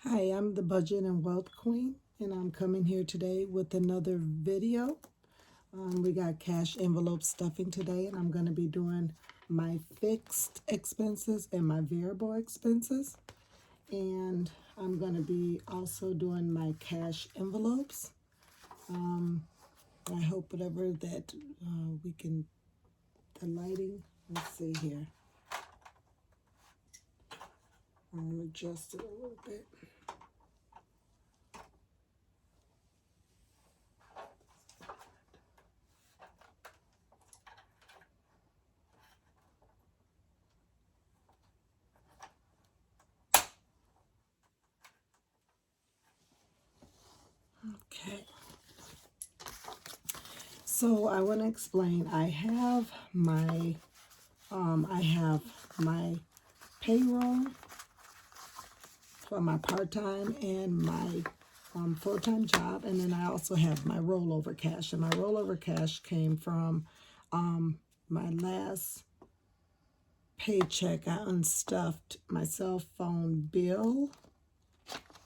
Hi, I'm the Budget and Wealth Queen, and I'm coming here today with another video. We got cash envelope stuffing today, and I'm going to be doing my fixed expenses and my variable expenses. And I'm going to be also doing my cash envelopes. I hope whatever that we can, the lighting, let's see here. I'm going to adjust it a little bit. Okay. So I want to explain. I have my payroll for my part-time and my full-time job, and then I also have my rollover cash. And my rollover cash came from my last paycheck. I unstuffed my cell phone bill.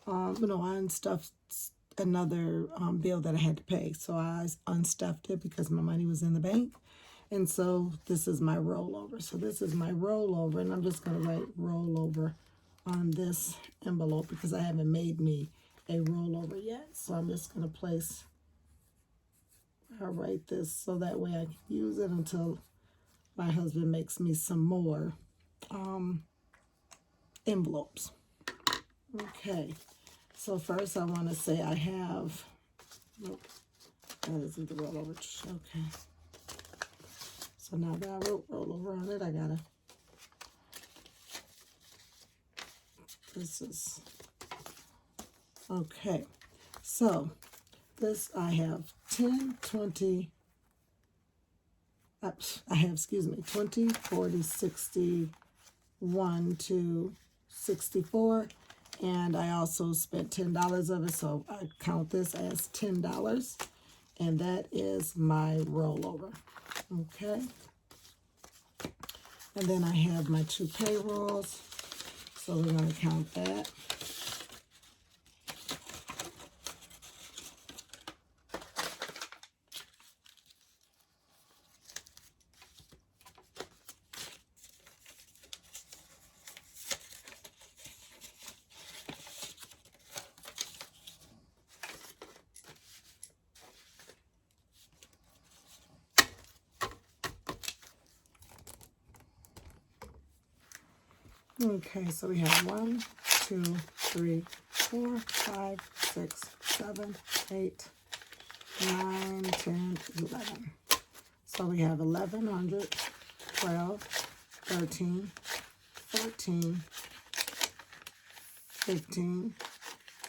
I unstuffed another bill that I had to pay. So I unstuffed it because my money was in the bank. And so this is my rollover. So this is my rollover, and I'm just going to write rollover on this envelope because I haven't made me a rollover yet. So I'm just going to I'll write this so that way I can use it until my husband makes me some more envelopes. Okay, so first I want to say I have, nope, that isn't the rollover. Okay. So now that I wrote rollover on it, I gotta, this is, okay. So this I have 10, 20, I have, 20, 40, 61 to 64. And I also spent $10 of it, so I count this as $10. And that is my rollover. Okay. And then I have my two payrolls, so we're going to count that. Okay, so we have 1, 2, 3, 4, 5, 6, 7, 8, 9, 10, 11. So we have 1,100, 12, 13, 14, 15,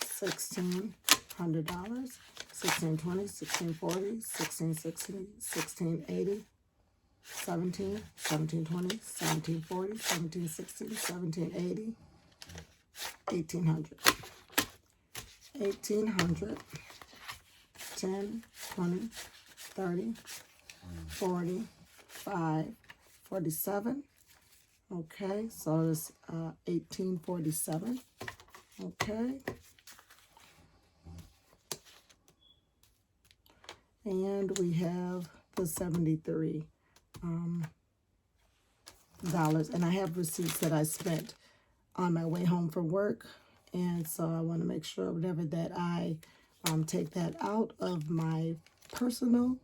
$1,600, 1620, 1640, 1660, 1680, 17, 1720, 1740, 1760, 1780, 1800. 1800, 10, 20, 30, 40, 5, 47. Okay, so it's 1847. Okay. And we have the $73. And I have receipts that I spent on my way home from work, and so I want to make sure whatever that I take that out of my personal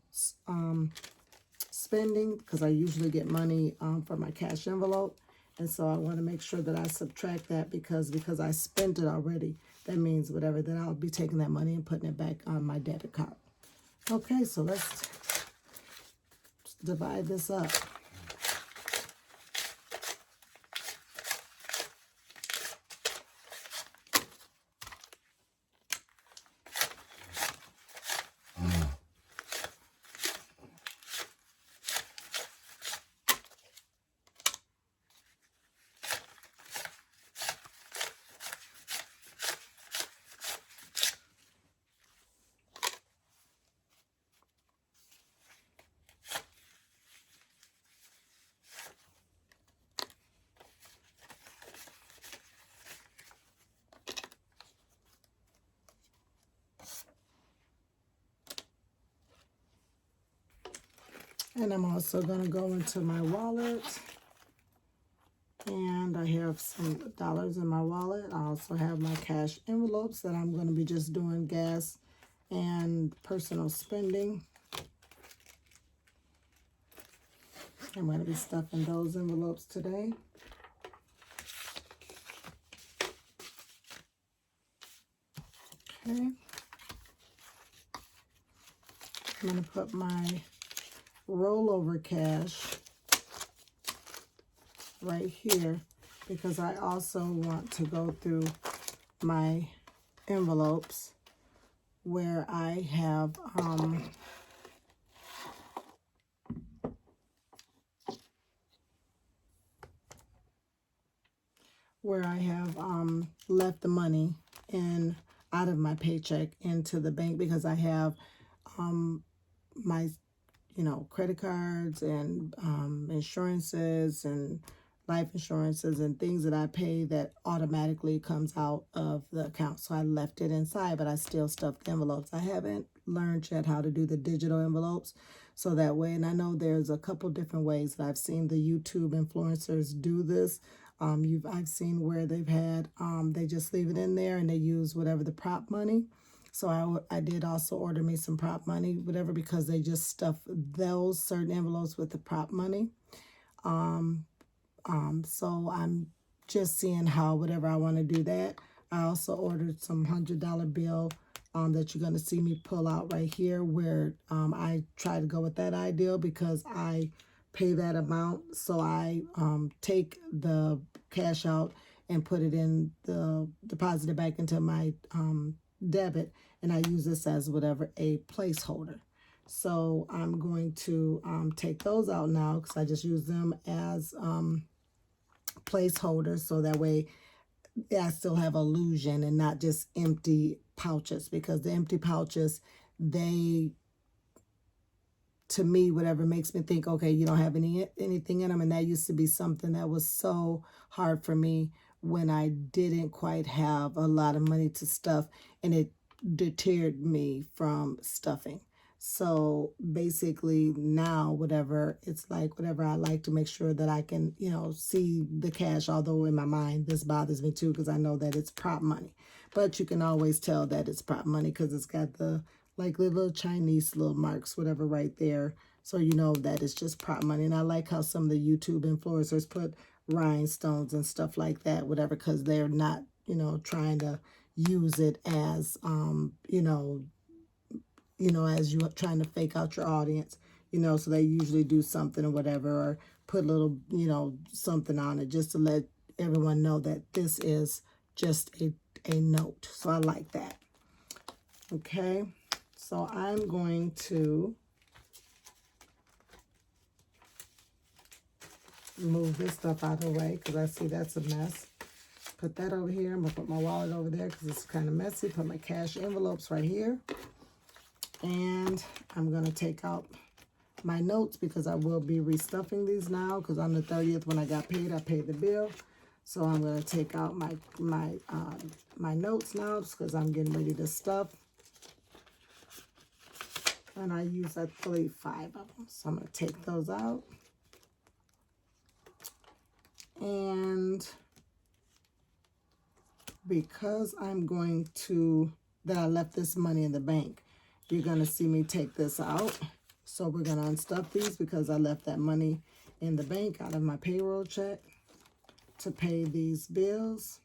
spending, because I usually get money from my cash envelope, and so I want to make sure that I subtract that because I spent it already. That means whatever, that I'll be taking that money and putting it back on my debit card. Okay, so let's divide this up. And I'm also going to go into my wallet. And I have some dollars in my wallet. I also have my cash envelopes that I'm going to be just doing gas and personal spending. I'm going to be stuffing those envelopes today. Okay. I'm going to put my rollover cash right here because I also want to go through my envelopes where I have left the money in out of my paycheck into the bank because I have my credit cards and insurances and life insurances and things that I pay that automatically comes out of the account. So I left it inside, but I still stuffed the envelopes. I haven't learned yet how to do the digital envelopes. So that way, and I know there's a couple different ways that I've seen the YouTube influencers do this. I've seen where they've had, they just leave it in there and they use whatever the prop money. So I did also order me some prop money, whatever, because they just stuff those certain envelopes with the prop money. So I'm just seeing how, whatever I want to do that. I also ordered some $100 bill that you're going to see me pull out right here, where I try to go with that ideal because I pay that amount. So I take the cash out and put it in deposit it back into my debit, and I use this as whatever a placeholder. So I'm going to take those out now because I just use them as placeholders, so that way I still have illusion and not just empty pouches, because the empty pouches, they, to me, whatever makes me think, okay, you don't have anything in them. And that used to be something that was so hard for me when I didn't quite have a lot of money to stuff, and it deterred me from stuffing. So basically now, whatever, it's like whatever, I like to make sure that I can, see the cash, although in my mind this bothers me too because I know that it's prop money. But you can always tell that it's prop money because it's got the little Chinese little marks, whatever, right there. So you know that it's just prop money. And I like how some of the YouTube influencers put rhinestones and stuff like that, whatever, because they're not, trying to use it as, as you trying to fake out your audience, so they usually do something or whatever, or put a little, something on it just to let everyone know that this is just a note. So I like that. Okay. So I'm going to move this stuff out of the way because I see that's a mess. Put that over here. I'm going to put my wallet over there because it's kind of messy. Put my cash envelopes right here. And I'm going to take out my notes because I will be restuffing these now, because on the 30th when I got paid, I paid the bill. So I'm going to take out my notes now because I'm getting ready to stuff. And I use, I believe, 5 of them. So I'm going to take those out. And because I'm going to, that I left this money in the bank, you're going to see me take this out. So we're going to unstuff these because I left that money in the bank out of my payroll check to pay these bills.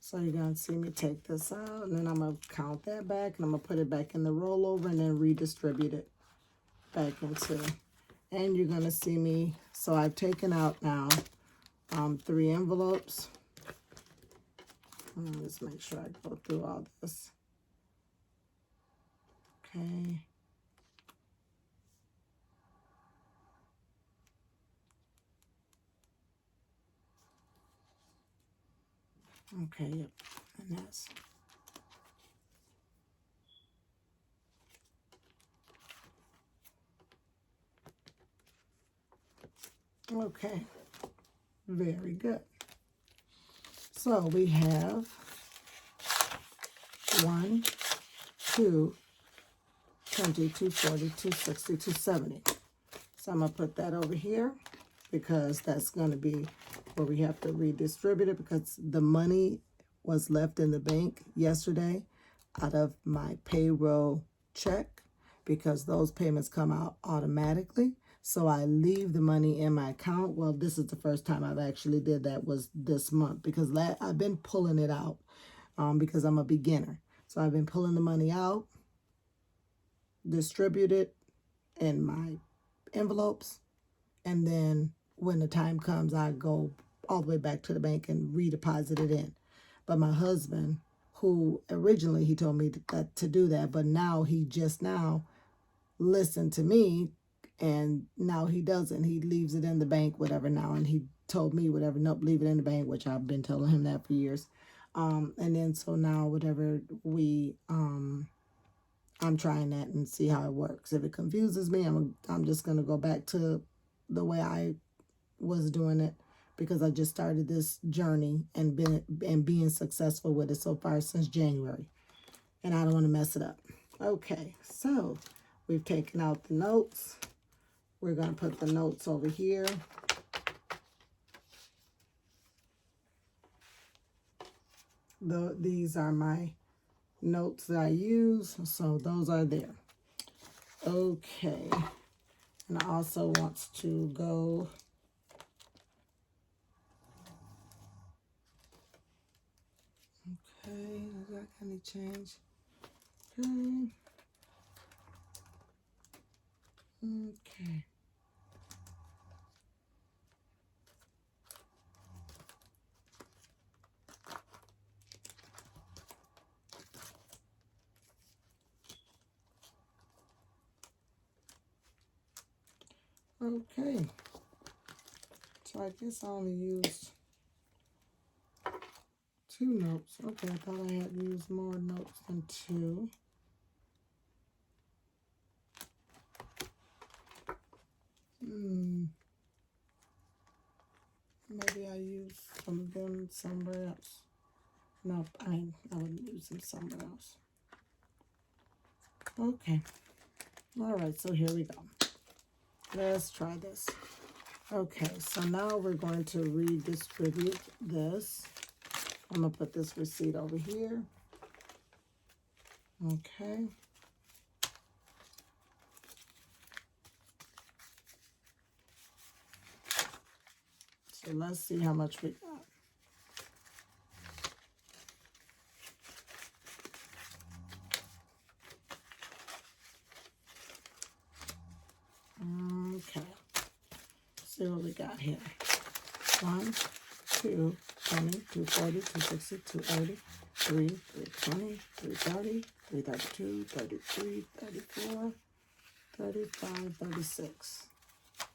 So you're going to see me take this out, and then I'm going to count that back, and I'm going to put it back in the rollover and then redistribute it back into. And you're going to see me, so I've taken out now 3 envelopes. Let's make sure I go through all this. Okay. Okay, yep, and that's. Okay, very good. So we have 1, 2, 220, 240, 260, 270. So I'm going to put that over here because that's going to be where we have to redistribute it, because the money was left in the bank yesterday out of my payroll check, because those payments come out automatically. So I leave the money in my account. Well, this is the first time I've actually did that, was this month, because I've been pulling it out because I'm a beginner. So I've been pulling the money out, distribute it in my envelopes, and then when the time comes, I go all the way back to the bank and redeposit it in. But my husband, who originally he told me to do that, but now he just now listened to me, and now he doesn't. He leaves it in the bank, whatever now, and he told me whatever, nope, leave it in the bank, which I've been telling him that for years. And then so now whatever I'm trying that and see how it works. If it confuses me, I'm just gonna go back to the way I was doing it, because I just started this journey and being successful with it so far since January, and I don't want to mess it up. Okay, so we've taken out the notes. We're going to put the notes over here. These are my notes that I use, so those are there. Okay, and I also want to go okay, is that any change? Okay. Okay. Okay. So I guess I only used 2 notes. Okay, I thought I had used more notes than 2. Maybe I used some of them somewhere else. No, I wouldn't use them somewhere else. Okay. All right, so here we go. Let's try this. Okay, so now we're going to redistribute this. I'm going to put this receipt over here. Okay. So let's see how much we got. Okay. See what we got here. 1, 2, 20, 240, 260, 280, 3, 320, 330, 332, 33, 34, 35, 36.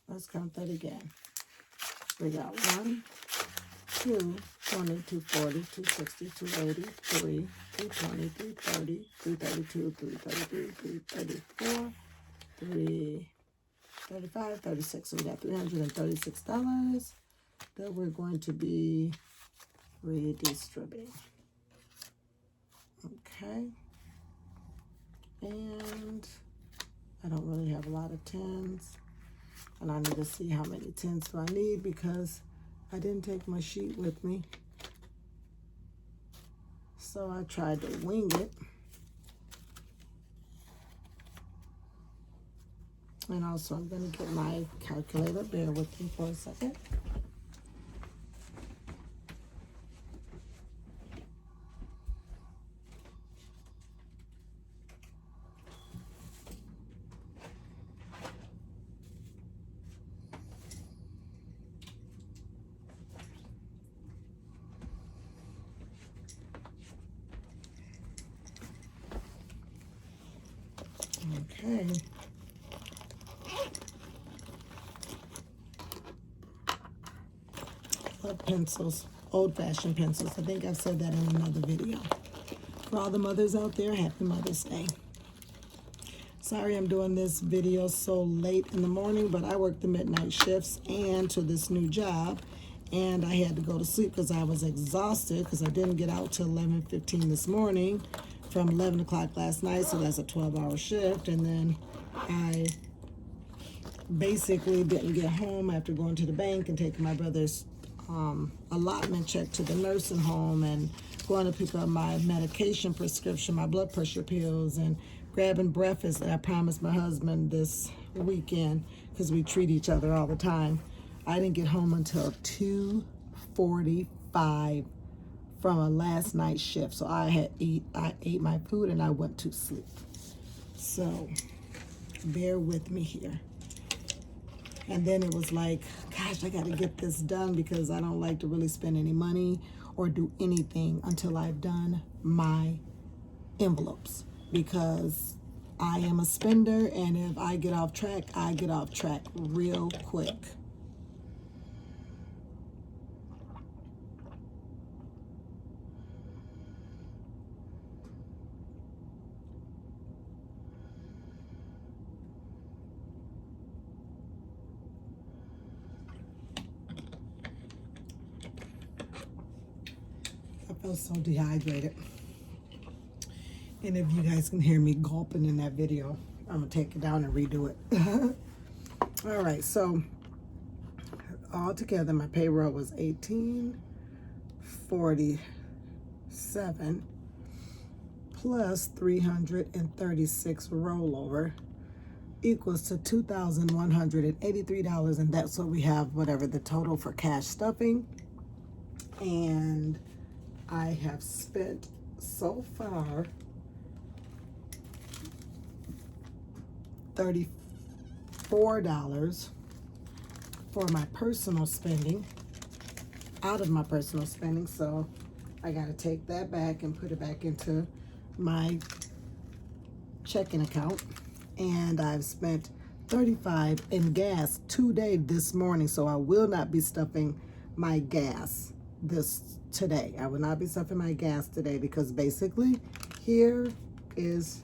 Let's count that again. We got 1, 2, 20, 240, 260, 280, 3, 320, 330, 332, 333, 334, 335, 36. So we got $336 that we're going to be redistributing. Okay. And I don't really have a lot of 10s. And I need to see how many 10s do I need, because I didn't take my sheet with me. So I tried to wing it. And also I'm going to get my calculator. Bear with me for a second. Okay. Love pencils, old-fashioned pencils. I think I've said that in another video. For all the mothers out there, happy Mother's Day. Sorry I'm doing this video so late in the morning, but I work the midnight shifts and to this new job, and I had to go to sleep because I was exhausted because I didn't get out till 11:15 this morning from 11 o'clock last night, so that's a 12-hour shift. And then I basically didn't get home after going to the bank and taking my brother's allotment check to the nursing home and going to pick up my medication prescription, my blood pressure pills, and grabbing breakfast that I promised my husband this weekend because we treat each other all the time. I didn't get home until 2:45 from a last night shift. So I ate my food and I went to sleep. So bear with me here. And then it was like, gosh, I got to get this done because I don't like to really spend any money or do anything until I've done my envelopes, because I am a spender, and if I get off track, I get off track real quick. I felt so dehydrated. And if you guys can hear me gulping in that video, I'm going to take it down and redo it. All right, so altogether, my payroll was $1847 plus $336 rollover equals to $2,183, and that's what we have, whatever the total for cash stuffing. And I have spent so far $34 for my personal spending, out of my personal spending. So I got to take that back and put it back into my checking account. And I've spent $35 in gas today, this morning. So I will not be stuffing my gas today. I will not be stuffing my gas today, because basically here is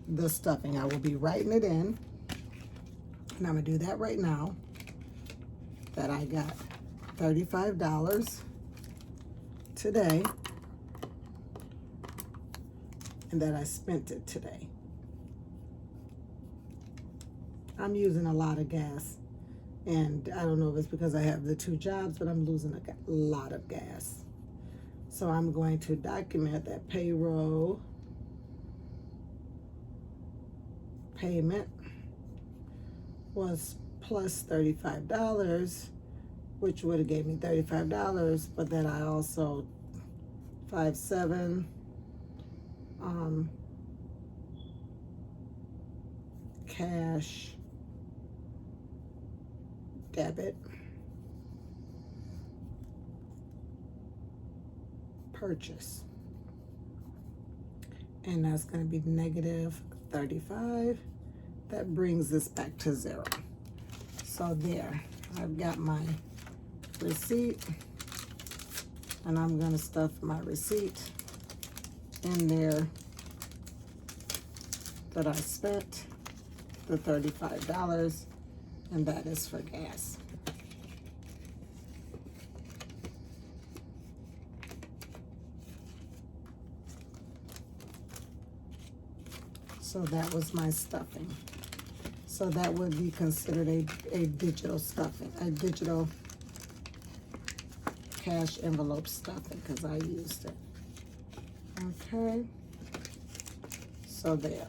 the stuffing. I will be writing it in, and I'm gonna do that right now, that I got $35 today and that I spent it today. I'm using a lot of gas, and I don't know if it's because I have the 2 jobs, but I'm losing a lot of gas. So I'm going to document that payroll payment was plus $35, which would have gave me $35, but then I also 57 cash debit purchase, and that's going to be negative 35. That brings this back to 0. So there, I've got my receipt, and I'm going to stuff my receipt in there that I spent the $35, and that is for gas. So that was my stuffing. So that would be considered a digital stuffing, a digital cash envelope stuffing, because I used it. Okay. So there.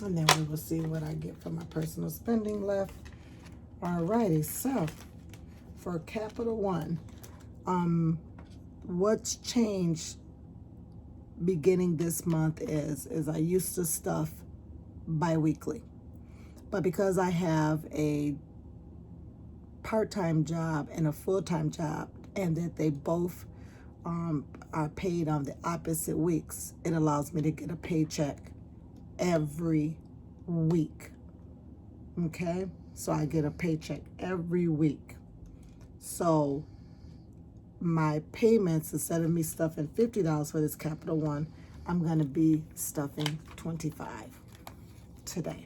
And then we will see what I get for my personal spending left. Alrighty, so for Capital One, what's changed beginning this month is I used to stuff bi-weekly, but because I have a part-time job and a full-time job, and that they both are paid on the opposite weeks, it allows me to get a paycheck every week. Okay, so I get a paycheck every week. So my payments, instead of me stuffing $50 for this Capital One, I'm going to be stuffing $25 today.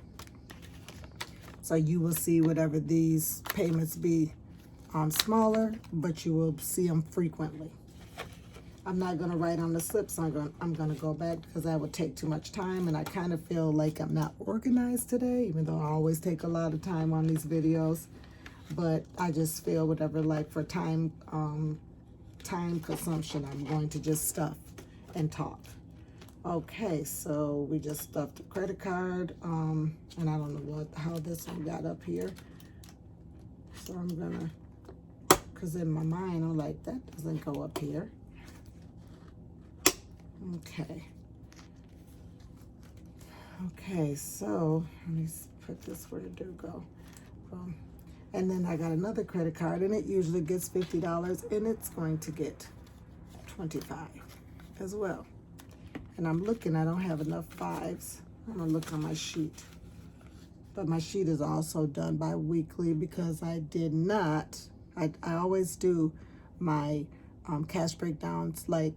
So you will see whatever these payments be smaller, but you will see them frequently. I'm not going to write on the slips. I'm going to go back because that would take too much time, and I kind of feel like I'm not organized today, even though I always take a lot of time on these videos. But I just feel whatever, like for time consumption, I'm going to just stuff and talk. Okay, so we just stuffed a credit card, and I don't know how this one got up here. So I'm gonna, because in my mind I'm like, that doesn't go up here. Okay, so let me put this where it do go. And then I got another credit card, and it usually gets $50, and it's going to get $25 as well. And I'm looking, I don't have enough fives. I'm gonna look on my sheet. But my sheet is also done bi-weekly because I did not, I always do my cash breakdowns like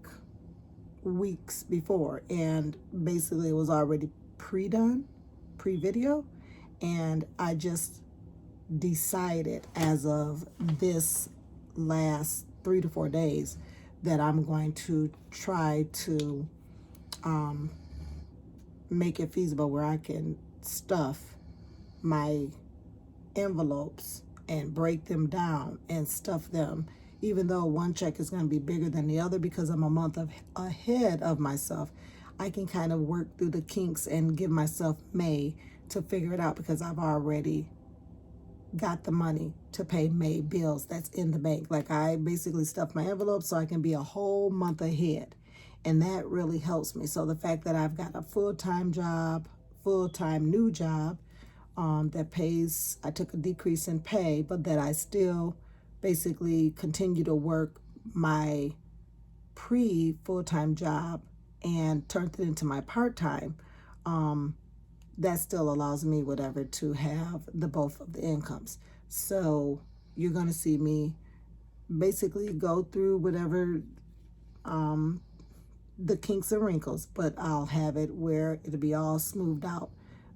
weeks before, and basically it was already pre-done, pre-video, and I just decided as of this last 3 to 4 days that I'm going to try to make it feasible where I can stuff my envelopes and break them down and stuff them, even though one check is going to be bigger than the other because I'm a month ahead of myself. I can kind of work through the kinks and give myself May to figure it out because I've already got the money to pay May bills that's in the bank. Like, I basically stuff my envelopes so I can be a whole month ahead, and that really helps me. So the fact that I've got a full-time job, full-time new job, that pays, I took a decrease in pay, but that I still basically continue to work my pre-full-time job and turned it into my part-time, that still allows me whatever to have the both of the incomes. So you're going to see me basically go through whatever the kinks and wrinkles, but I'll have it where it'll be all smoothed out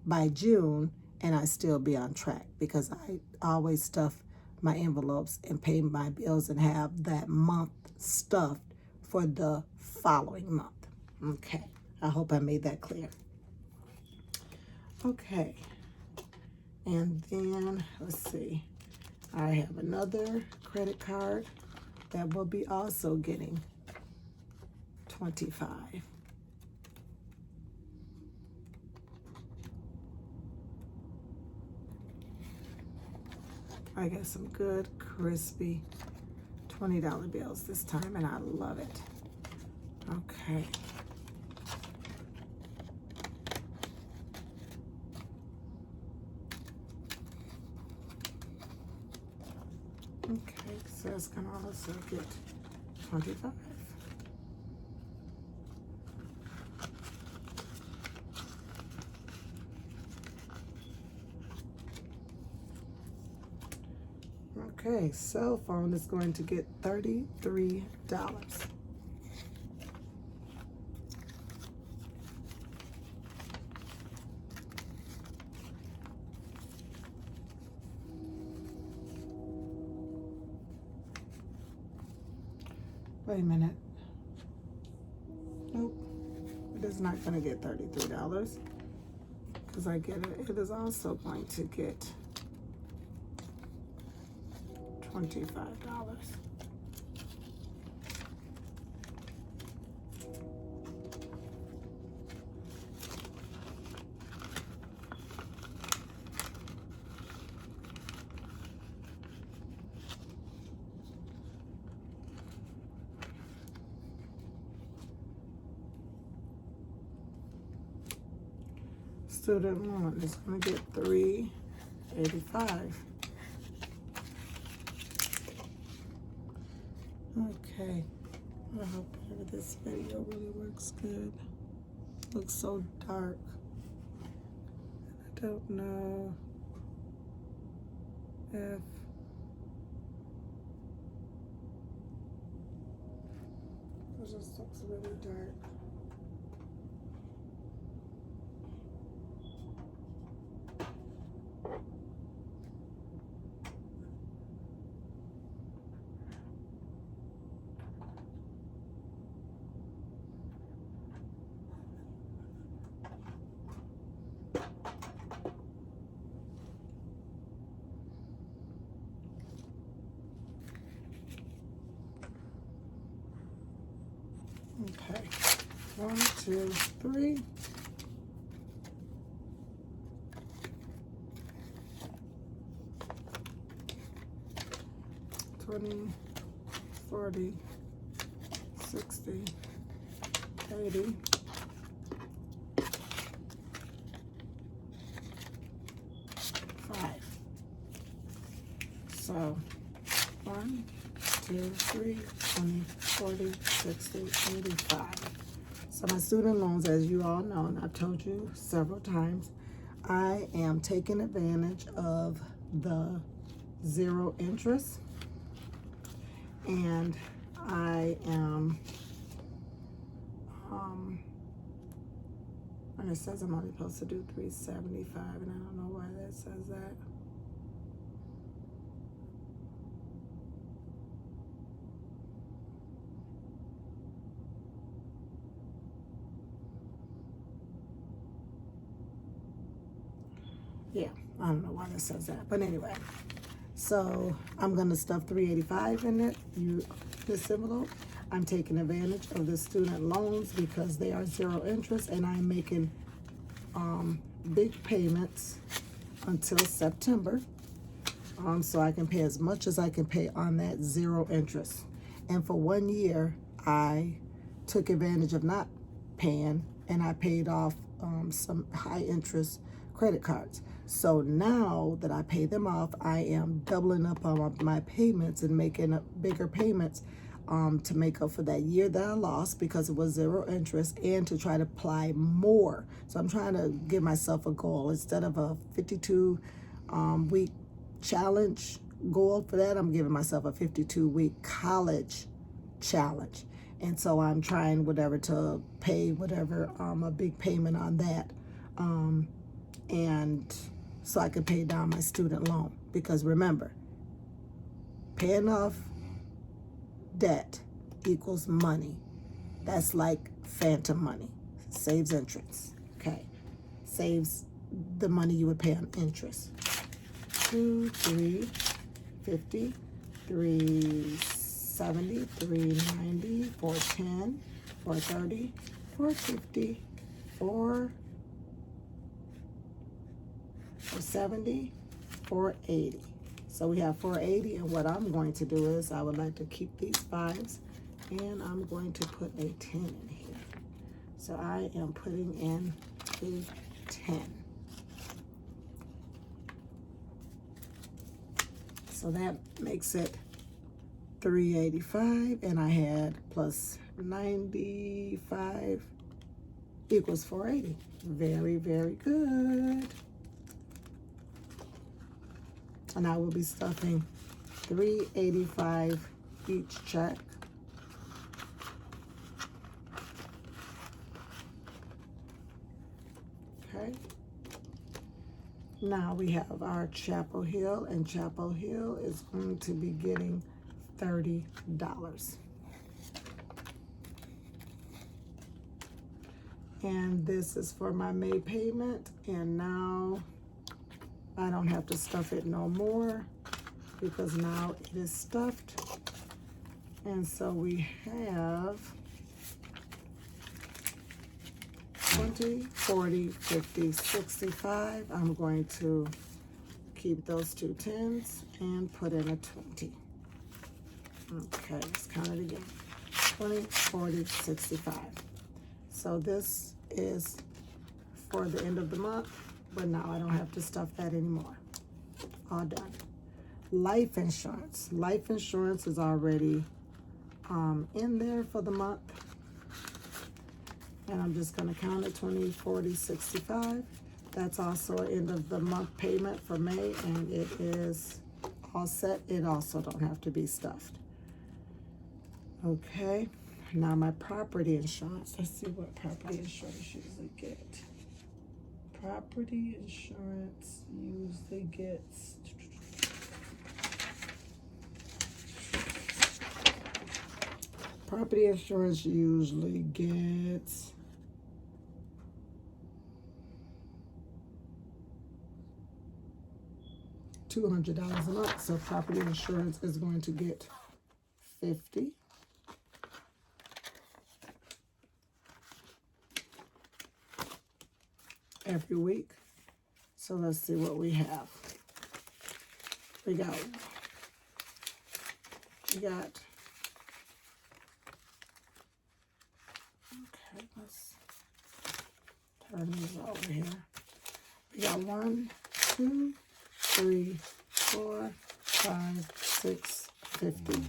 by June, and I still be on track because I always stuff my envelopes and pay my bills and have that month stuffed for the following month. Okay, I hope I made that clear. Okay, and then let's see, I have another credit card that will be also getting $25. I got some good, crispy $20 bills this time, and I love it. Okay. Okay, so it's gonna also get 25. Okay, cell phone is going to get $33. Wait a minute. Nope, it is not going to get $33 because I get it. It is also going to get $25. Student loan is going to get $385. Okay, I hope this video really works good. Looks so dark. I don't know if it just looks really dark. Okay. 1, 2, 3. 20, 40, 60, 80, 5. So 1, 2, 3, 20, 40, 60, 85. So my student loans, as you all know, and I've told you several times, I am taking advantage of the 0 interest, and I am, and it says I'm only supposed to do 375, and I don't know why that says that. Yeah, I don't know why that says that, but anyway. So I'm gonna stuff 385 in it. This envelope. I'm taking advantage of the student loans because they are 0 interest, and I'm making big payments until September, so I can pay as much as I can pay on that 0 interest. And for 1 year, I took advantage of not paying, and I paid off some high interest credit cards. So now that I pay them off, I am doubling up on my payments and making bigger payments to make up for that year that I lost because it was 0 interest, and to try to apply more. So I'm trying to give myself a goal. Instead of a 52 week challenge goal for that, I'm giving myself a 52-week college challenge. And so I'm trying to pay a big payment on that. And so I can pay down my student loan. Because remember, paying off debt equals money. That's like phantom money. Saves interest. Okay. Saves the money you would pay on interest. 2, 3, 50, 370, 390, 410, 430, 450, 470, 480. So we have 480, and what I'm going to do is I would like to keep these 5s, and I'm going to put a 10 in here. So I am putting in a 10. So that makes it 385, and I had plus 95 equals 480. Very, very good. And I will be stuffing 385 each check. Okay. Now we have our Chapel Hill, and Chapel Hill is going to be getting $30. And this is for my May payment, and now I don't have to stuff it no more because now it is stuffed. And so we have 20, 40, 50, 65. I'm going to keep those 2 10s and put in a 20. Okay, let's count it again. 20, 40, 65. So this is for the end of the month, but now I don't have to stuff that anymore. All done. Life insurance. Life insurance is already in there for the month. And I'm just going to count it, 20, 40, 65. That's also an end of the month payment for May, and it is all set. It also don't have to be stuffed. Okay, now my property insurance. Let's see what property insurance usually get. Property insurance usually gets $200 a month. So property insurance is going to get 50. every week. So let's see what we have. We got, okay, let's turn these over here. We got 1, 2, 3, 4, 5, 6, 50.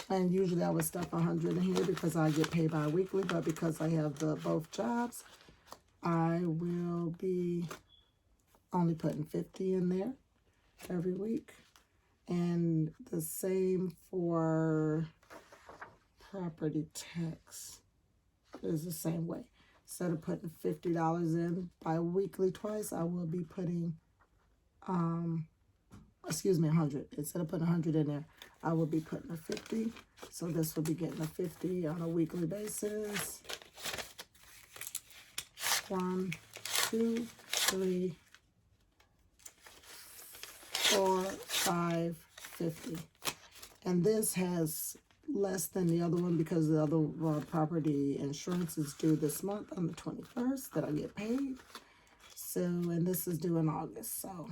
And usually I would stuff 100 in here because I get paid bi-weekly, but because I have both jobs, I will be only putting 50 in there every week. And the same for property tax is the same way. Instead of putting $50 in bi-weekly twice, I will be putting, 100. Instead of putting 100 in there, I will be putting a 50. So this will be getting a 50 on a weekly basis. 1, 2, 3, 4, 5, 50. And this has less than the other one because the other property insurance is due this month on the 21st that I get paid. So, and this is due in August. So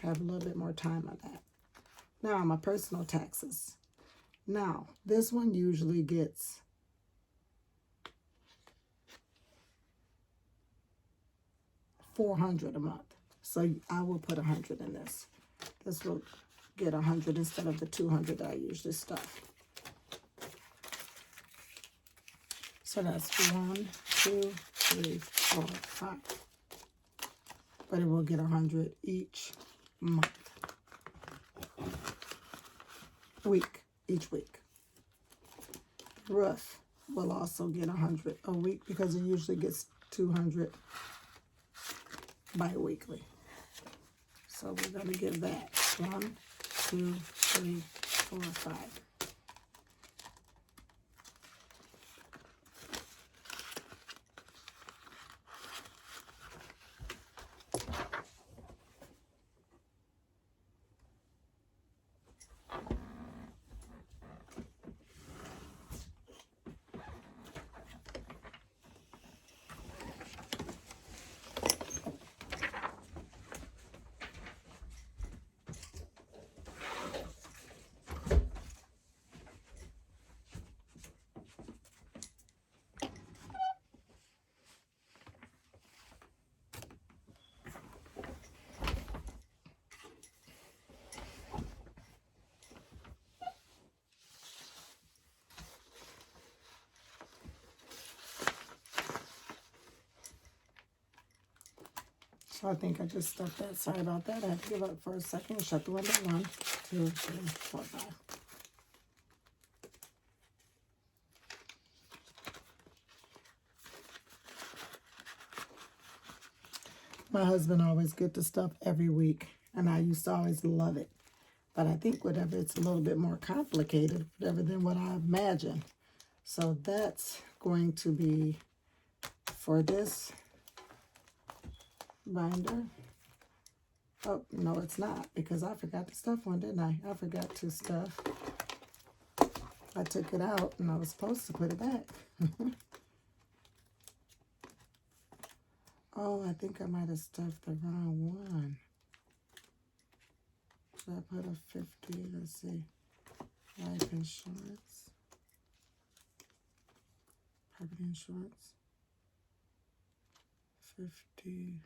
I have a little bit more time on that. Now, my personal taxes. Now, this one usually gets $400 a month. So I will put 100 in this. This will get 100 instead of the 200 that I usually stuff. So that's 1, 2, 3, 4, 5. But it will get 100 each month. Each week. Roof will also get 100 a week because it usually gets 200 bi-weekly. So we're going to give that 1, 2, 3, 4, 5. So I think I just stuffed that. Sorry about that. I had to give up for a second. Shut the window. 1, 2, 3, 4, 5. My husband always gets the stuff every week, and I used to always love it. But I think whatever, it's a little bit more complicated, whatever than what I imagined. So that's going to be for this binder. Oh, no, it's not, because I forgot to stuff one, didn't I? I forgot to stuff. I took it out, and I was supposed to put it back. Oh, I think I might have stuffed the wrong one. Should I put a 50? Let's see. Life insurance. Property insurance. 50.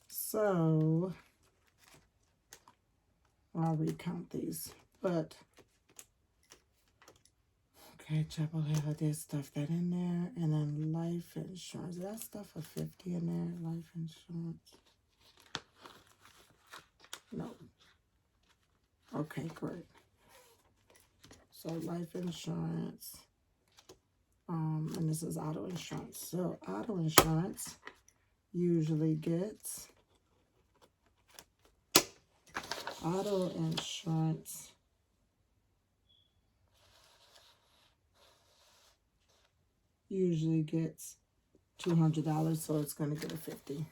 So, I'll recount these, but, okay, Chapel Hill, I did stuff that in there, and then life insurance, did I stuff a 50 in there, life insurance? No. Okay, great. So, life insurance, and this is auto insurance. So, auto insurance usually gets Auto insurance usually gets $200, so it's going to get a 50.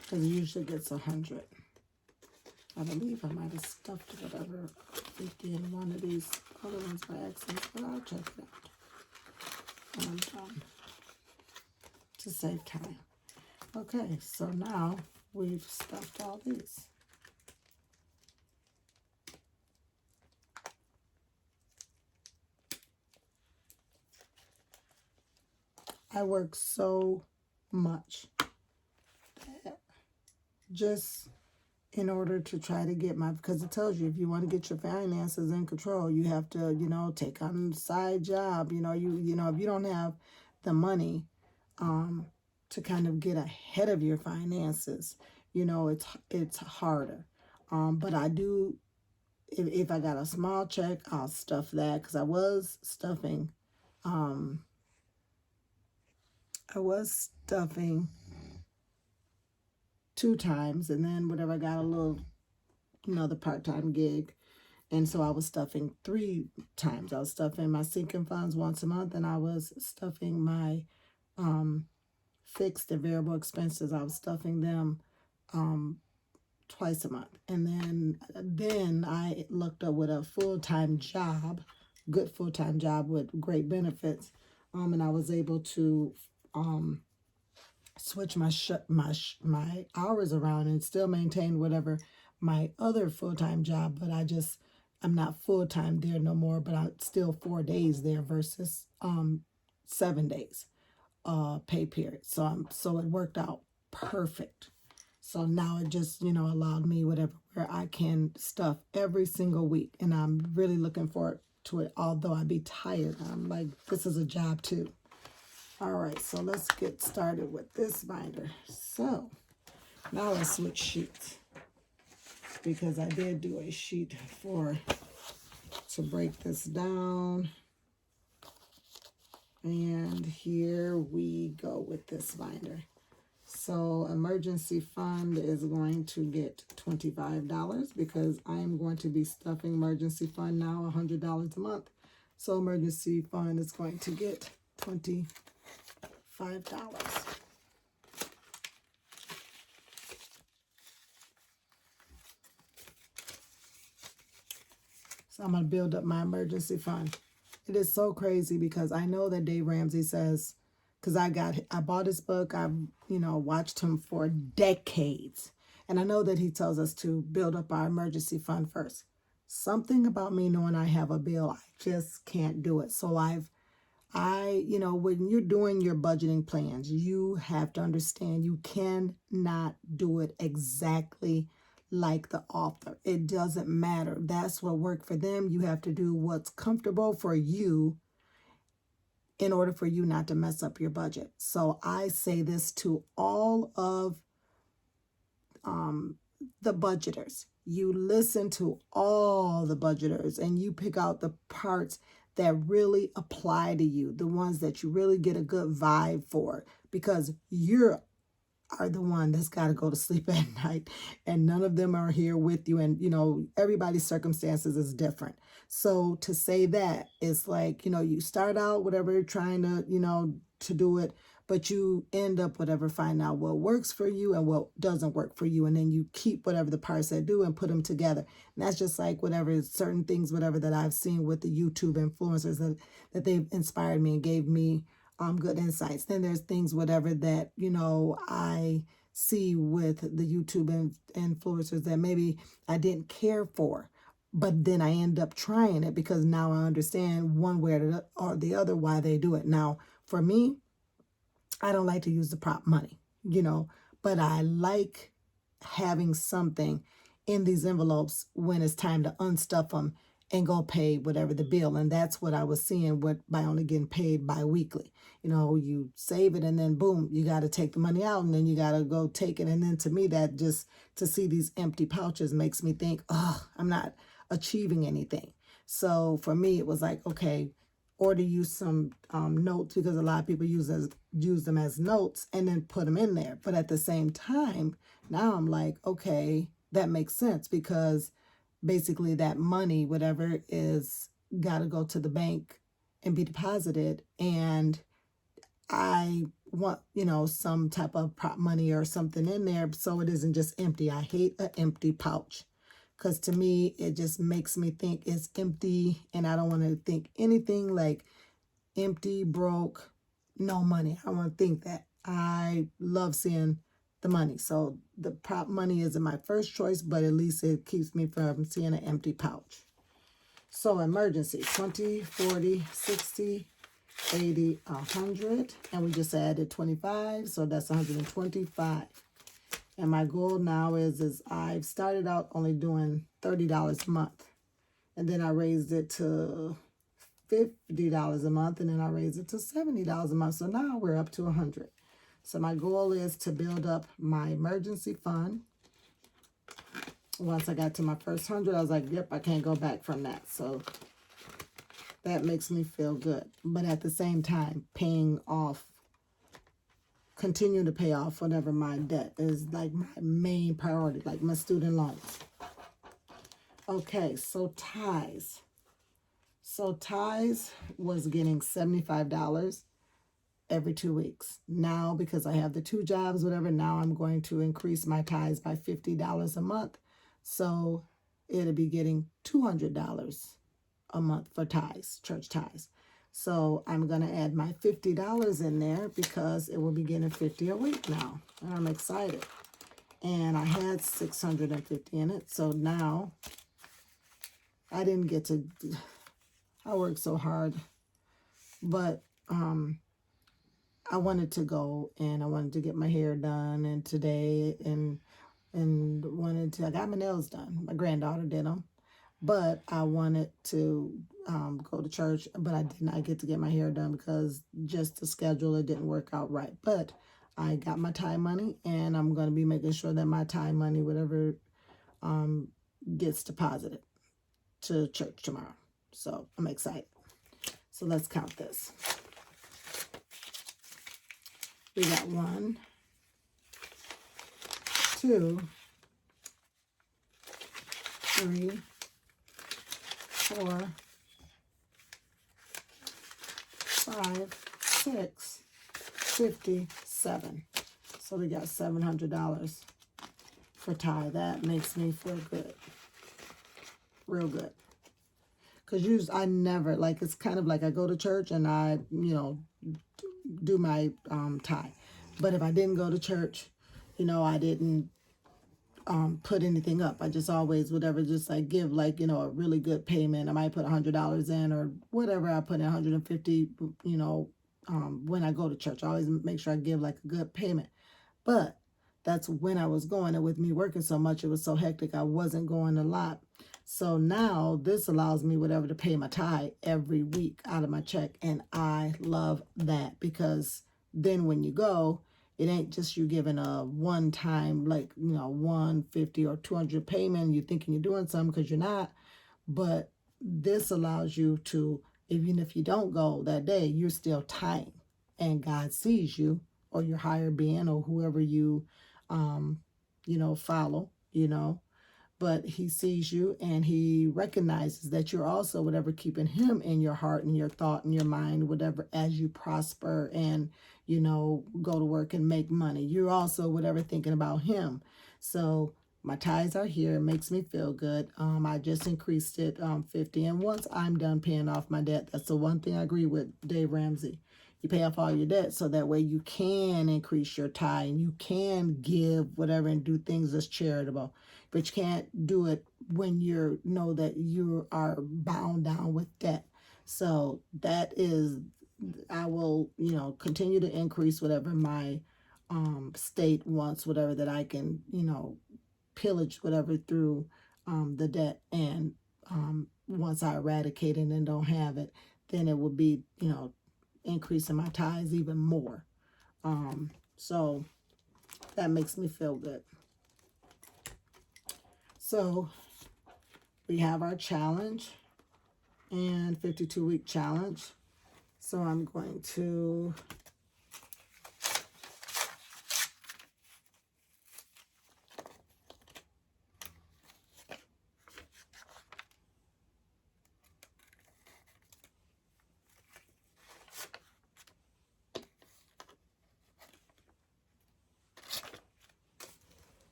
Because it usually gets 100. I believe I might have stuffed whatever 50 in one of these other ones by accident, but I'll check it out when I'm done to save time. Okay, so now we've stuffed all these. I work so much that just in order to try to get because it tells you if you want to get your finances in control, you have to, take on a side job. If you don't have the money to kind of get ahead of your finances, it's harder. But I do, if I got a small check, I'll stuff that, because I was stuffing 2 times, and then whatever I got a little, the part-time gig, and so I was stuffing 3 times. I was stuffing my sinking funds once a month, and I was stuffing my fixed and variable expenses. I was stuffing them twice a month, and then I looked up with a full-time job, good full-time job with great benefits, and I was able to switch my hours around and still maintain whatever my other full-time job, but I'm not full-time there no more, but I'm still 4 days there versus 7 days pay period. So it worked out perfect. So now it just, allowed me where I can stuff every single week, and I'm really looking forward to it, although I be tired. I'm like, this is a job too. All right, so let's get started with this binder. So now let's switch sheets, because I did do a sheet to break this down. And here we go with this binder. So emergency fund is going to get $25, because I'm going to be stuffing emergency fund now $100 a month. So emergency fund is going to get $25. So I'm going to build up my emergency fund. It is so crazy, because I know that Dave Ramsey says, because I bought his book, I've, watched him for decades. And I know that he tells us to build up our emergency fund first. Something about me knowing I have a bill, I just can't do it. So when you're doing your budgeting plans, you have to understand you cannot do it exactly like the author. It doesn't matter. That's what worked for them. You have to do what's comfortable for you in order for you not to mess up your budget. So I say this to all of the budgeters. You listen to all the budgeters, and you pick out the parts that really apply to you, the ones that you really get a good vibe for, because you are the one that's got to go to sleep at night, and none of them are here with you, and everybody's circumstances is different. So to say that, it's like, you start out whatever you're trying to do it, but you end up finding out what works for you and what doesn't work for you, and then you keep whatever the parts that do and put them together. And that's just like certain things that I've seen with the YouTube influencers that they've inspired me and gave me good insights. Then there's things that I see with the YouTube influencers that maybe I didn't care for, but then I end up trying it, because now I understand one way or the other why they do it. Now, for me, I don't like to use the prop money, but I like having something in these envelopes when it's time to unstuff them and go pay whatever the bill. And that's what I was seeing by only getting paid bi-weekly. You save it, and then boom, you got to take the money out, and then you got to go take it. And then to me, that just to see these empty pouches makes me think, oh, I'm not achieving anything. So for me, it was like, okay, order you some notes, because a lot of people use them as notes and then put them in there. But at the same time, now I'm like, okay, that makes sense because basically that money, whatever is, got to go to the bank and be deposited. And I want, some type of prop money or something in there so it isn't just empty. I hate an empty pouch because to me, it just makes me think it's empty, and I don't want to think anything like empty, broke, no money. I want to think that. I love seeing the money. So the prop money isn't my first choice, but at least it keeps me from seeing an empty pouch. So emergency, 20, 40, 60, 80, 100, and we just added 25, so that's 125. And my goal now is I've started out only doing $30 a month, and then I raised it to $50 a month, and then I raised it to $70 a month. So now we're up to 100. So my goal is to build up my emergency fund. Once I got to my first 100, I was like, yep, I can't go back from that. So that makes me feel good. But at the same time, continue to pay off whatever my debt is, like my main priority, like my student loans. Okay, so ties. So ties was getting $75 every 2 weeks. Now, because I have the 2 jobs, whatever, now I'm going to increase my ties by $50 a month. So it'll be getting $200 a month for ties, church ties. So I'm going to add my $50 in there because it will be getting $50 a week now. And I'm excited. And I had $650 in it. So now I didn't get to, I worked so hard, but I wanted to go and I wanted to get my hair done and today and I got my nails done. My granddaughter did them. But I wanted to go to church, but I did not get to get my hair done because just the schedule, it didn't work out right. But I got my tie money, and I'm going to be making sure that my tie money, whatever, gets deposited to church tomorrow. So I'm excited. So let's count this. We got 1, 2, 3, 4, 5, 6, 57. So we got $700 for tie. That makes me feel good. Real good. Because usually I never, like, it's kind of like I go to church and I, do my tie. But if I didn't go to church, I didn't put anything up. I just always, whatever, just like give like, a really good payment. I might put $100 in or whatever. I put in 150, when I go to church. I always make sure I give like a good payment. But that's when I was going, and with me working so much, it was so hectic. I wasn't going a lot. So now this allows me whatever to pay my tie every week out of my check. And I love that because then when you go, it ain't just you giving a one-time, like, 150 or 200 payment. You're thinking you're doing something because you're not. But this allows you to, even if you don't go that day, you're still tying. And God sees you, or your higher being, or whoever you, follow, But he sees you and he recognizes that you're also whatever keeping him in your heart and your thought and your mind, whatever, as you prosper and, go to work and make money. You're also whatever thinking about him. So my ties are here. It makes me feel good. I just increased it 50. And once I'm done paying off my debt, that's the one thing I agree with Dave Ramsey. You pay off all your debt so that way you can increase your tie and you can give whatever and do things that's charitable. But you can't do it when you know that you are bound down with debt. So that is, I will, continue to increase whatever my state wants, whatever that I can, pillage whatever through the debt. And once I eradicate it and don't have it, then it will be, increasing my ties even more. So that makes me feel good. So we have our challenge and 52-week challenge. So I'm going to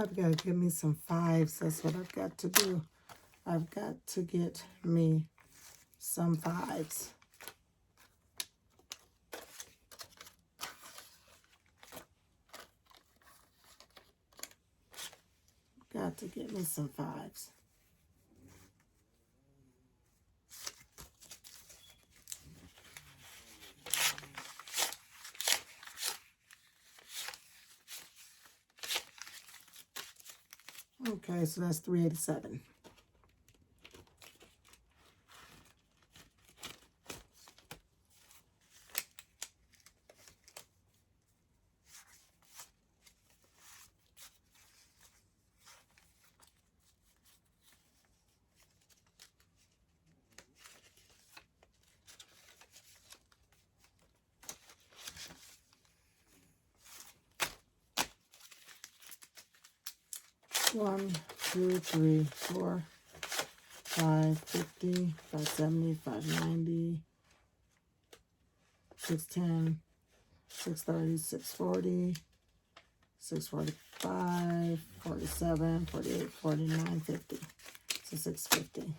I've got to get me some fives. That's what I've got to do. I've got to get me some fives. Got to get me some fives. Okay, so that's $3.87. One, two, three, four, 550, 570, 590, 610, 630, 640, 645, 47, 48, 49, 50. So 650.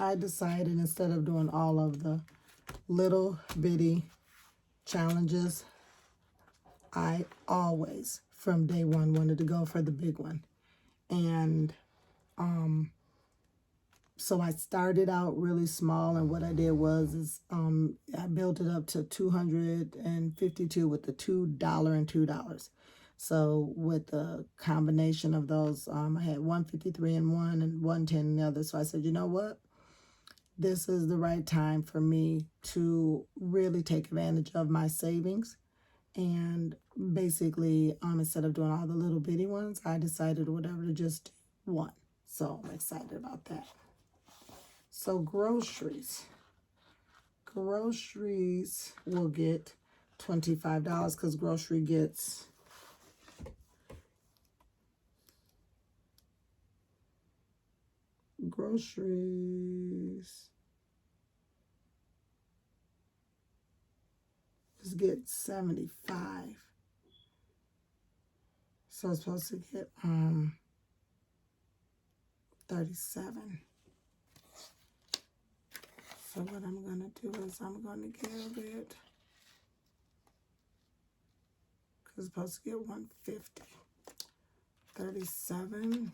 I decided instead of doing all of the little bitty challenges, I always, from day one, wanted to go for the big one. And so I started out really small, and what I did was I built it up to 252 with the $2 and $2. So with the combination of those, I had 153 in one and 110 in the other. So I said, you know what? This is the right time for me to really take advantage of my savings. And basically, instead of doing all the little bitty ones, I decided whatever to just do one. So I'm excited about that. So groceries. Groceries will get $25 because grocery gets get 75. So it's supposed to get 37. So what I'm going to do is I'm going to give it, because it's supposed to get 150. 37.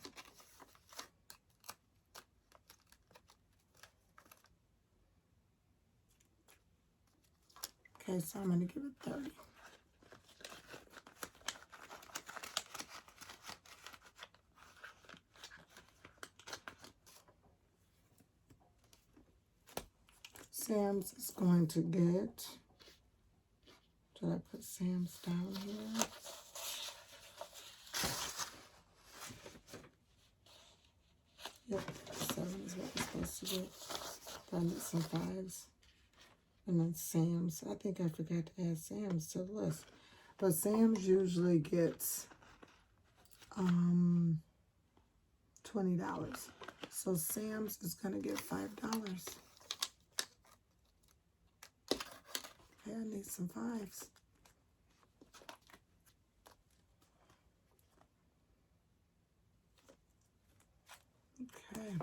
Okay, so I'm going to give it 30. Sam's is going to get, did I put Sam's down here? Yep, 7 is what we're supposed to get. I need some 5s. And then Sam's, I think I forgot to add Sam's to the list. But Sam's usually gets $20. So Sam's is going to get $5. Okay, I need some 5s. Okay.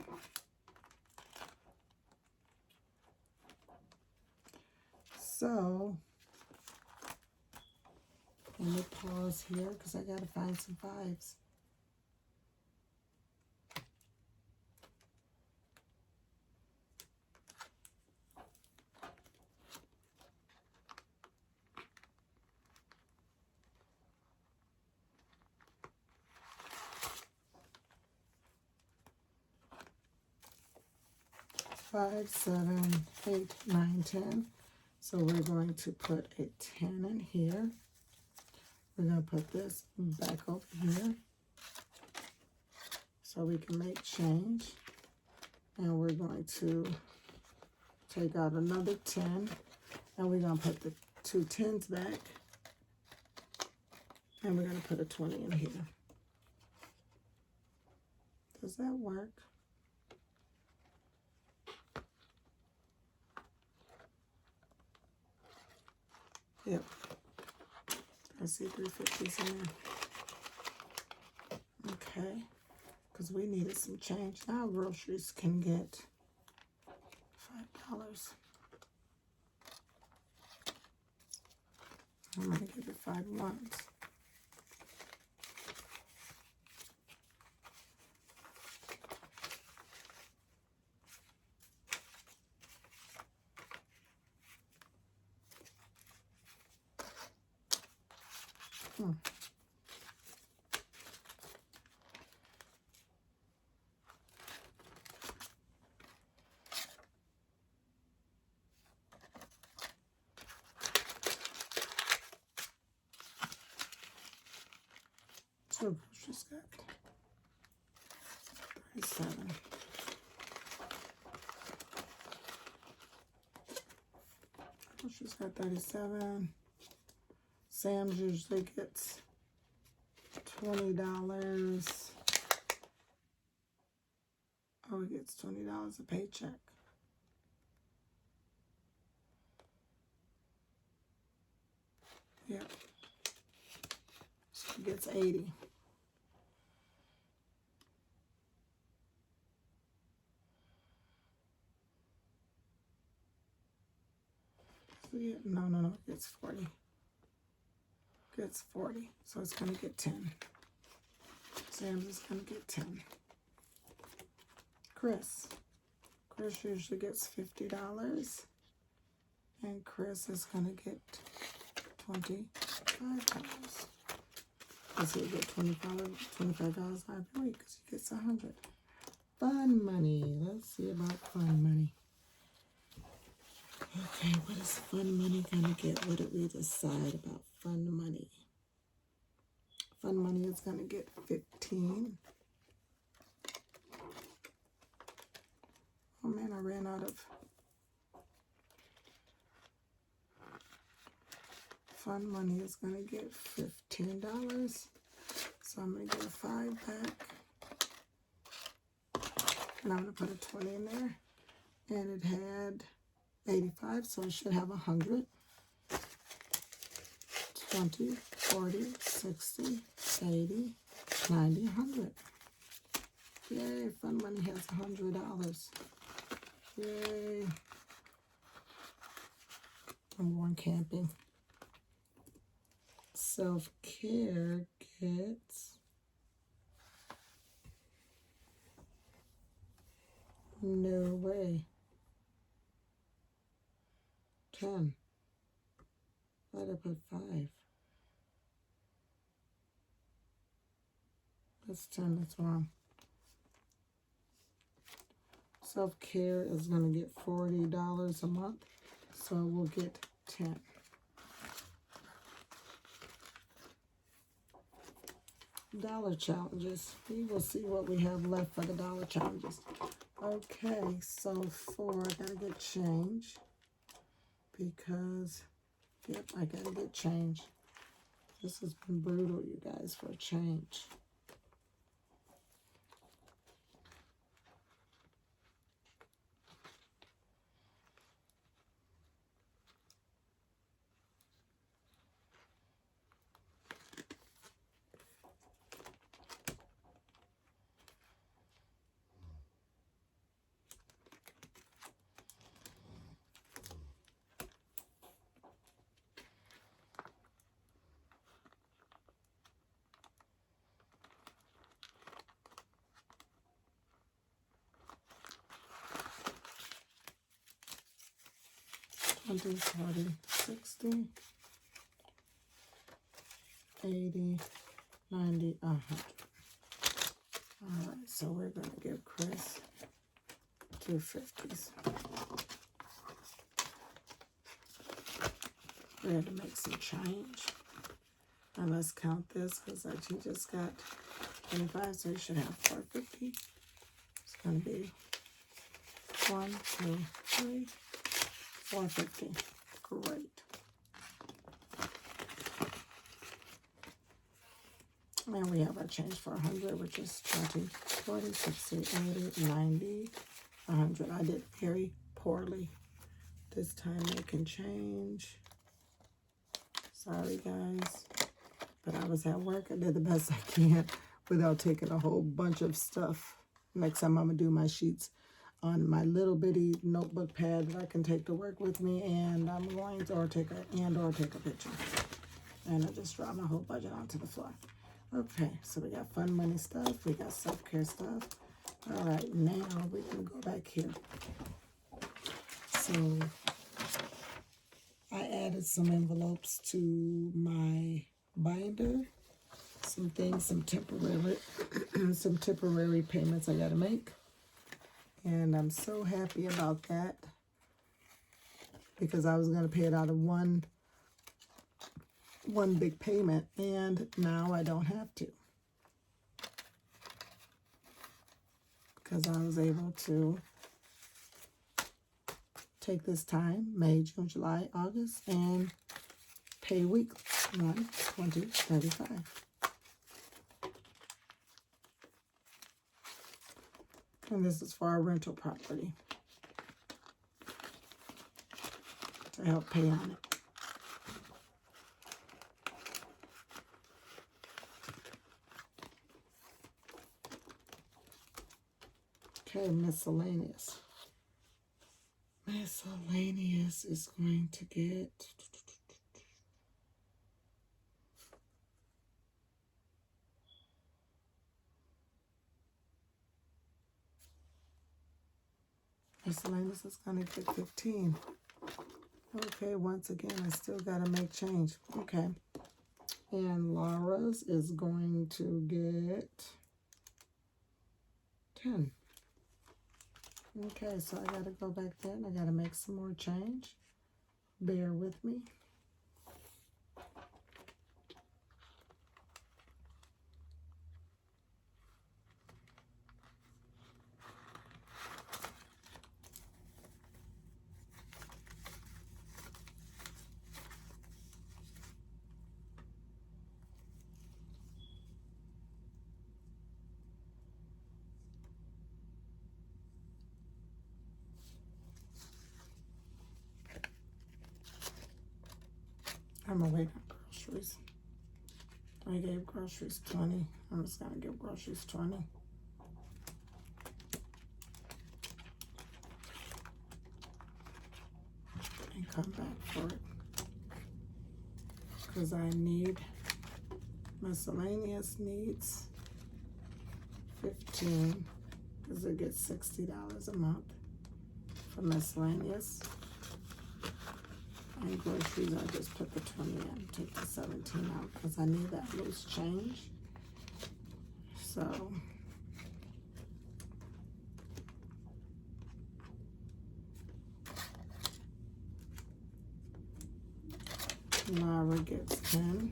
So, let me pause here because I got to find some 5s. Five, 7, 8, 9, 10. So we're going to put a 10 in here. We're going to put this back over here so we can make change. And we're going to take out another 10. And we're going to put the 2 10s back. And we're going to put a 20 in here. Does that work? Yep. I see 350s in there. Okay. Because we needed some change. Now groceries can get $5. I'm going to give it 5 ones. So groceries got 37. Groceries got 37. Sam's usually gets $20. Oh, he gets $20 a paycheck. Yep. So he gets 80. No, it gets 40. Gets 40. So it's going to get 10. Sam's is going to get 10. Chris usually gets $50. And Chris is going to get $25. Because he'll get $25 every week because he gets 100. Fun money. Let's see about fun money. Okay, what is fun money going to get? What did we decide about fun money? Fun money is going to get 15. Oh man, I ran out of fun money is going to get $15. So I'm going to get a 5 back. And I'm going to put a 20 in there. And it had 85, so it should have 100. 20, 40, 60, 80, 90, 100. Yay, fun money has $100. Yay. I'm going camping. Self-care gets no way. 10. Why'd I put 5? That's 10, that's wrong. Self-care is going to get $40 a month, so we'll get 10. Dollar challenges. We will see what we have left for the dollar challenges. Okay, so 4, I gotta get change because, yep, I gotta get change. This has been brutal, you guys, for a change. $20, $40, $60, $80, $90, $100. All right, so we're going to give Chris 250s. We're going to make some change. Now let's count this because he just got 25, so he should have 450. It's going to be 1, 2, 3, 450. Great. And we have our change for 100, which is 20, 40, 60, 80, 90, 100. I did very poorly this time making change. Sorry, guys. But I was at work. I did the best I can without taking a whole bunch of stuff. Next time I'm going to do my sheets on my little bitty notebook pad that I can take to work with me, and I'm going to take a picture. And I just dropped my whole budget onto the floor. Okay, so we got fun money stuff. We got self-care stuff. All right, now we're going to go back here. So I added some envelopes to my binder. Some things, some temporary payments I got to make. And I'm so happy about that because I was going to pay it out of one big payment, and now I don't have to because I was able to take this time, May, June, July, August, and pay weekly, 1, 20, 35. And this is for our rental property to help pay on it. Okay, miscellaneous. Miscellaneous is going to get miscellaneous is going to get 15. Okay, once again, I still got to make change. Okay. And Laura's is going to get 10. Okay, so I got to go back there and I got to make some more change. Bear with me. I'm going to wait on groceries. I gave groceries 20. I'm just going to give groceries 20. And come back for it. Because I need miscellaneous needs 15. Because it gets $60 a month for miscellaneous. And groceries, I just put the 20 in, take the 17 out because I need that loose change. So, Laura gets 10.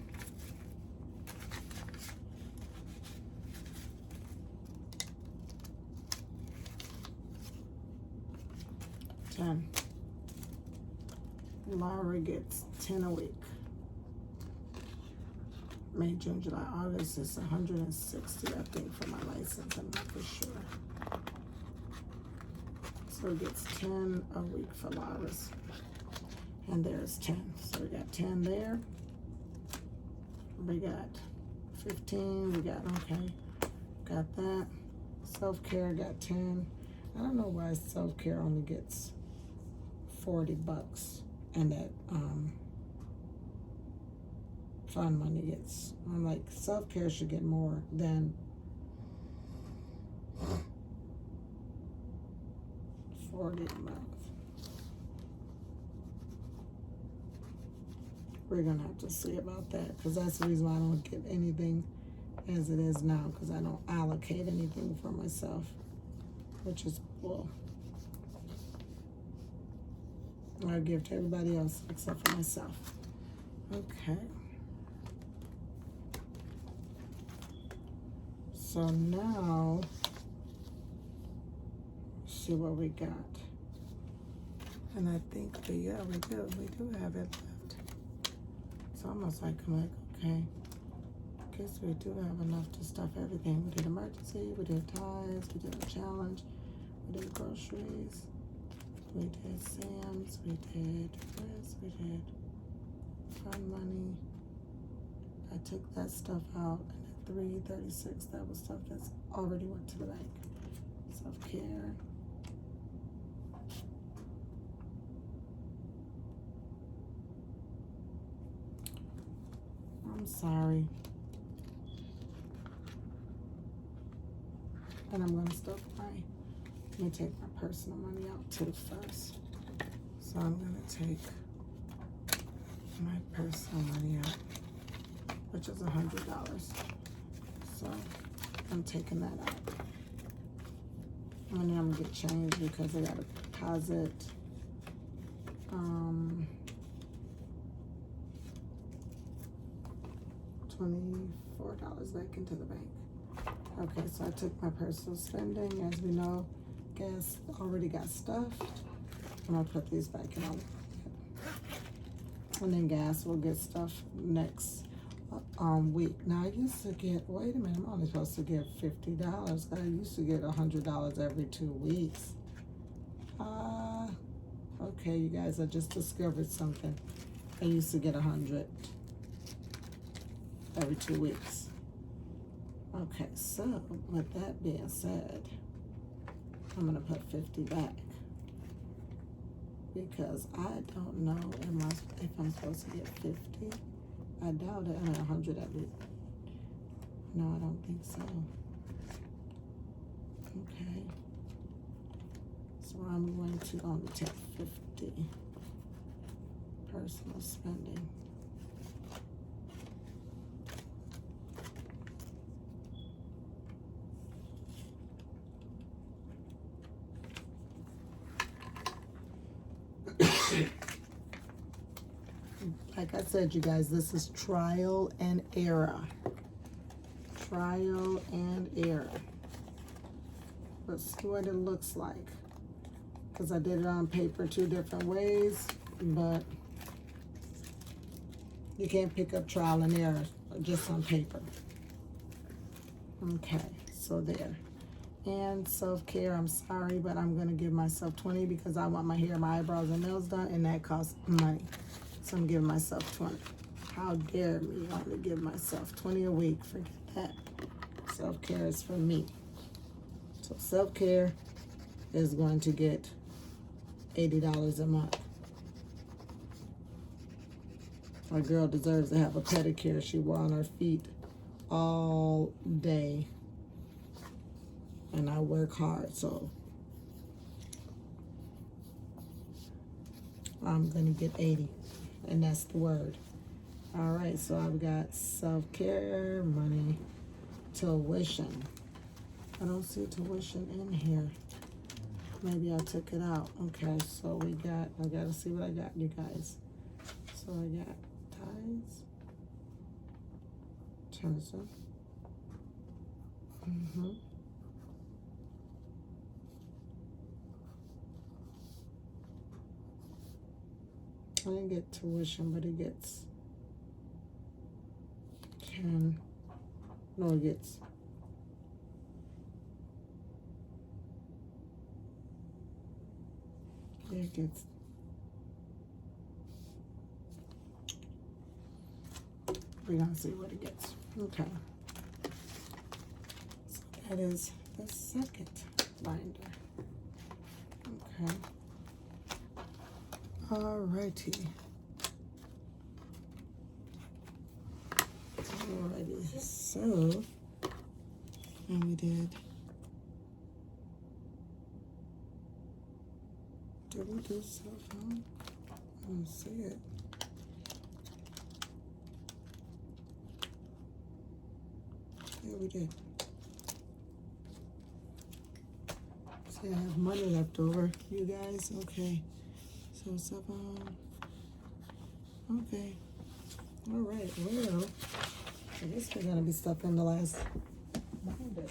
Laura gets 10 a week. May, June, July, August is 160, I think, for my license. I'm not for sure. So it gets 10 a week for Laura's. And there's 10. So we got 10 there. We got 15. We got, okay. Got that. Self-care got 10. I don't know why self-care only gets $40 and that fun money gets, I'm like, self-care should get more than 40 a month. We're gonna have to see about that because that's the reason why I don't get anything as it is now, because I don't allocate anything for myself, which is cool. I give to everybody else except for myself. Okay. So now, let's see what we got. And I think that, yeah, we do have it left. It's almost like I'm like, okay, I guess we do have enough to stuff everything. We did emergency, we did ties, we did a challenge, we did groceries, we did Sam's, we did this, we did fund money. I took that stuff out, and at 336, that was stuff that's already went to the bank. Self-care. I'm sorry. And I'm gonna stop let me take my personal money out too first. So I'm gonna take my personal money out, which is $100. So I'm taking that out. And then I'm gonna get change because I got a deposit. $24 back into the bank. Okay, so I took my personal spending. As we know, gas already got stuffed. I'm gonna put these back in. And then gas will get stuffed next week. Now I used to get, wait a minute, I'm only supposed to get $50. I used to get $100 every 2 weeks. Okay, you guys, I just discovered something. I used to get 100 every 2 weeks. Okay, so with that being said, I'm gonna put 50 back because I don't know if I'm supposed to get 50. I doubt it. I mean, 100 every. No, I don't think so. Okay. So I'm going to only take 50 personal spending. Like I said, you guys, this is trial and error. Trial and error. Let's see what it looks like. Because I did it on paper 2 different ways, but you can't pick up trial and error just on paper. Okay, so there. And self-care, I'm sorry, but I'm going to give myself 20 because I want my hair, my eyebrows, and nails done, and that costs money. So I'm giving myself 20. How dare me only give myself 20 a week? Forget that. Self-care is for me. So self-care is going to get $80 a month. My girl deserves to have a pedicure. She wore on her feet all day. And I work hard, so I'm going to get 80. And that's the word. All right, so I've got self-care, money, tuition. I don't see tuition in here. Maybe I took it out. Okay, so I got to see what I got, you guys. So I got ties, Tennyson. I didn't get tuition, but it gets 10. No, it gets we're gonna see what it gets. Okay. So that is the second binder. Okay. Alrighty. Alrighty, so, and we did we do cell phone? I don't see it. Yeah, we did. See, I have money left over, you guys. Okay. So 7. Okay. All right. Well, I guess we're gonna be stuck in the last binder.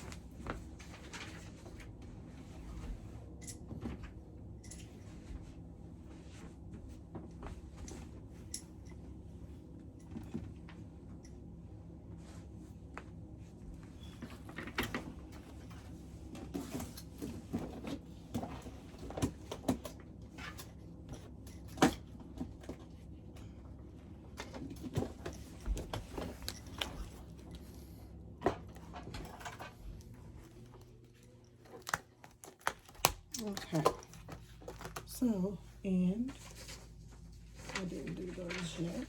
Okay. So, and I didn't do those yet,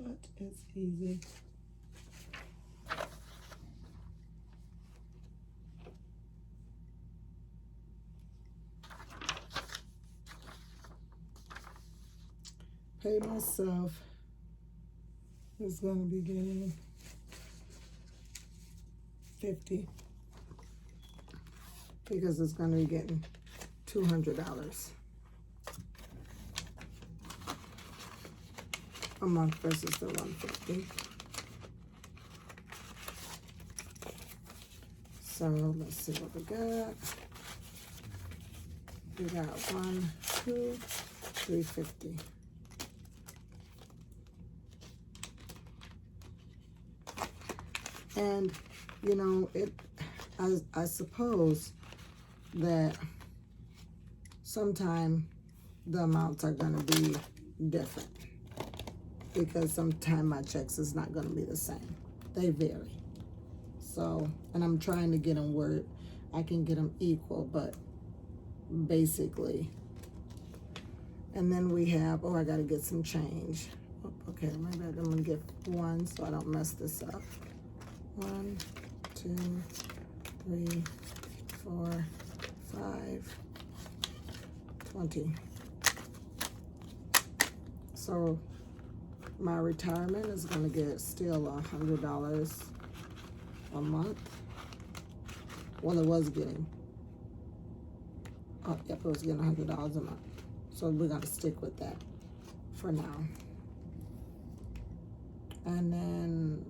but it's easy. Pay myself is going to be getting 50 because it's going to be getting $200 a month versus the 150. So let's see what we got. We got 1, 2, 350. And you know, I suppose that sometime the amounts are going to be different because sometime my checks is not going to be the same. They vary. So, and I'm trying to get them where I can get them equal, but basically. And then we have, oh, I got to get some change. Oh, okay, maybe I'm going to get one so I don't mess this up. 1, 2, 3, 4, 5, 20. So my retirement is going to get still $100 a month. Well, it was getting, oh, yep, it was getting $100 a month. So we're going to stick with that for now. And then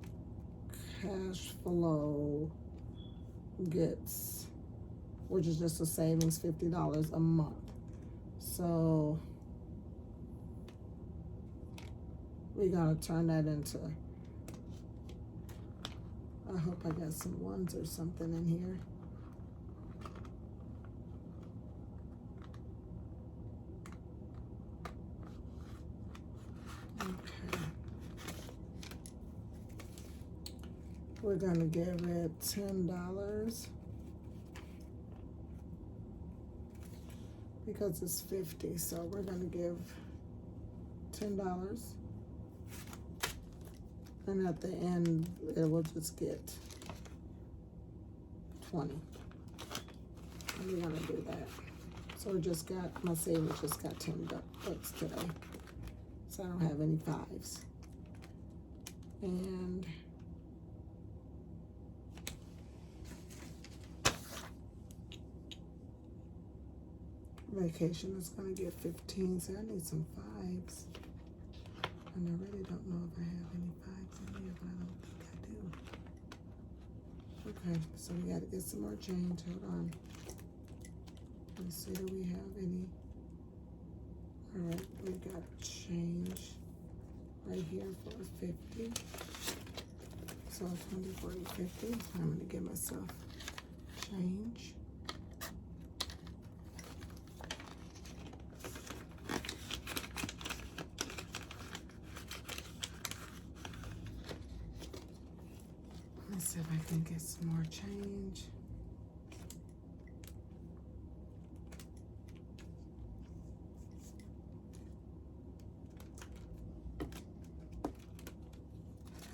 cash flow gets, which is just a savings, $50 a month. So we're gonna turn that into, I hope I got some ones or something in here. Okay. We're gonna give it $10 because it's 50, so we're gonna give $10. And at the end, it will just get 20. And we're gonna do that. So we just got, my savings just got $10 today. So I don't have any 5s. And vacation is gonna get 15, so I need some 5s. And I really don't know if I have any 5s in here, but I don't think I do. Okay, so we gotta get some more change. Hold on. Let's see, do we have any? All right, we got change right here for 50. So 20, 40, 50. I'm gonna give myself change. Let's see if I can get some more change.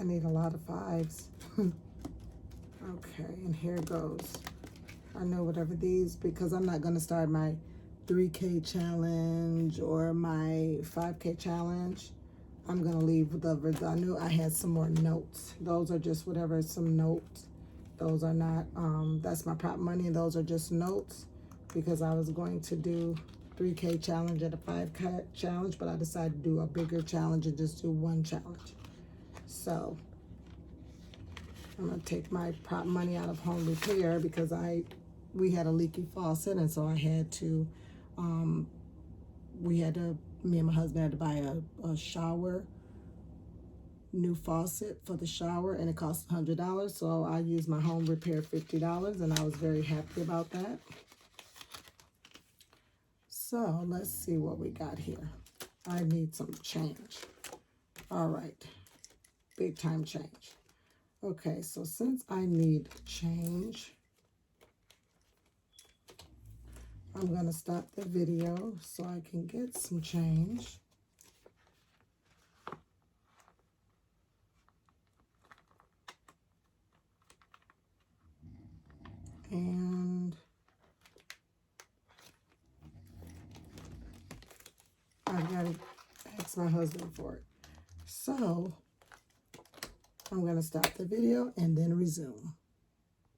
I need a lot of 5s. Okay, and here goes. I know whatever these, because I'm not gonna start my 3K challenge or my 5K challenge. I'm gonna leave the, I knew I had some more notes. Those are just whatever, some notes. Those are not, that's my prop money, and those are just notes because I was going to do 3K challenge and a 5K challenge, but I decided to do a bigger challenge and just do one challenge. So I'm gonna take my prop money out of home repair because we had a leaky faucet, and so I had to, me and my husband had to buy a shower, new faucet for the shower, and it cost $100. So I used my home repair $50, and I was very happy about that. So let's see what we got here. I need some change. All right, big time change. Okay, so since I need change, I'm going to stop the video so I can get some change. And I've got to ask my husband for it. So I'm going to stop the video and then resume.